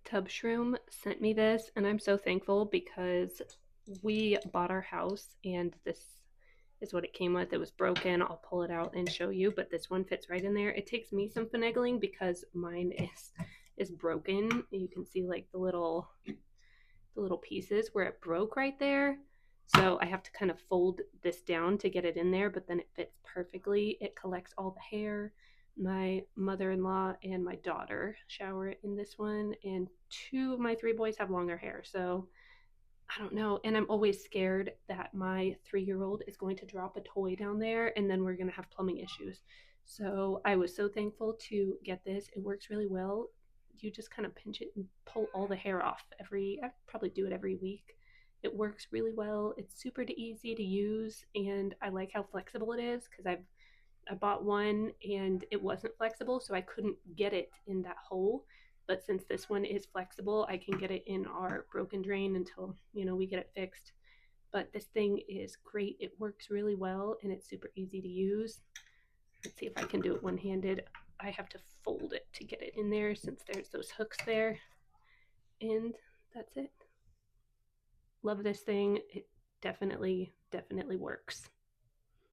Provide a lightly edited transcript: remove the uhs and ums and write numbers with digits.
TubShroom sent me this, and I'm so thankful because we bought our house and this is what it came with. It was broken. I'll pull it out and show you, but this one fits right in there. It takes me some finagling because mine is broken. You can see like the little pieces where it broke right there. So I have to kind of fold this down to get it in there, but then it fits perfectly. It collects all the hair. My mother-in-law and my daughter shower in this one, and two of my three boys have longer hair. So I don't know. And I'm always scared that my 3-year-old is going to drop a toy down there and then we're going to have plumbing issues. So I was so thankful to get this. It works really well. You just kind of pinch it and pull all the hair off I probably do it every week. It works really well. It's super easy to use, and I like how flexible it is because I bought one and it wasn't flexible, so I couldn't get it in that hole. But since this one is flexible, I can get it in our broken drain until, we get it fixed. But this thing is great. It works really well and it's super easy to use. Let's see if I can do it one-handed. I have to fold it to get it in there since there's those hooks there. And that's it. Love this thing. It definitely works.